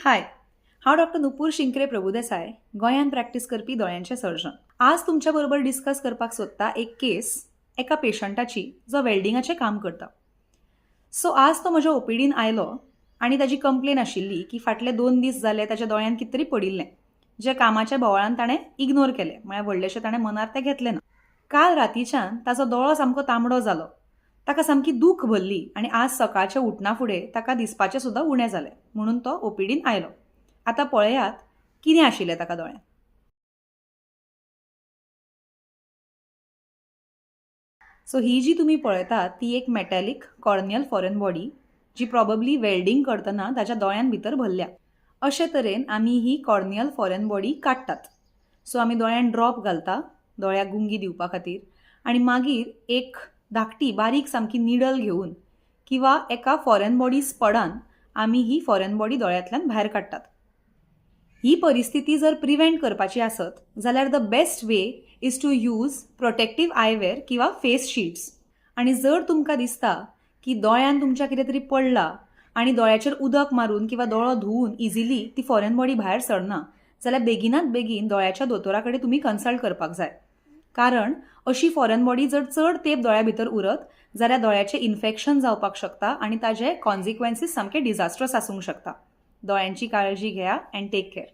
हाय, हांव डॉक्टर नुपूर शिंकरे प्रभुदेसाय, गोंयांत प्रॅक्टीस करपी दोळ्यांचे सर्जन. आज तुमच्या बरोबर डिस्कस करपाक सोदता एक केस एका पेशंटाची जो वेल्डिंगाचें काम करता. सो आज तो म्हज्या ओपीडीन आयलो आनी ताजी कंप्लेन आशिल्ली की फाटले 2 दीस जाले ताच्या दोळ्यान कितें तरी पडिल्लें, जे कामाच्या बोवाळान ताणें इग्नोर केलें, म्हळ्यार व्हडलेशें ताणें मनार तें घेतलें ना. काल रातीच्यान ताचो दोळो सामको तांबडो जालो. ताका सामकी दूख भरली आनी आज सकाळच्या उठना फुडें ताका दिसपाचें सुद्दां उणें जालें, म्हणून तो ओपीडीन आयलो. आतां पळयात कितें आशिल्लें ताका दोळ्यान. सो ही जी तुम्ही पळयतात ती एक मेटॅलिक कॉर्नियल फॉरेन बॉडी जी प्रॉबब्ली वेल्डिंग करतना ताच्या दोळ्यान भितर भरल्या. अशे तरेन आमी ही कॉर्नियल फॉरेन बॉडी काडटात. सो आमी दोळ्यान ड्रॉप घालता दोळ्याक गुंगी दिवपा खातीर आनी मागीर एक धाकटी बारीक सामकी निडल घेवन किंवा एका फॉरेन बॉडी स्पडान आमी ही फॉरेन बॉडी दोळ्यांतल्यान भायर काडटात. ही परिस्थिती जर प्रिव्हेंट करपाची आसत जाल्यार the best way is to use protective eyewear किंवा फेस शीट्स. आणि जर तुमकां दिसता की दोळ्यान तुमच्या कितें तरी पडला आणि दोळ्याचेर उदक मारून किंवा दोळो धुवून इजिली ती फॉरेन बॉडी भायर सरना जाल्यार बेगिनात बेगीन दोळ्याच्या दोतोरा कडेन तुमी कन्सल्ट करपाक जाय. कारण अशी फॉरेन बॉडी जर चड तेंप दोळ्या भितर उरत जाल्यार दोळ्याचें इन्फेक्शन जावपाक शकता आनी ताजे कॉन्सिक्वेन्सीस सामके डिझास्ट्रस आसूंक शकता. दोळ्यांची काळजी घेया अँड टेक केअर.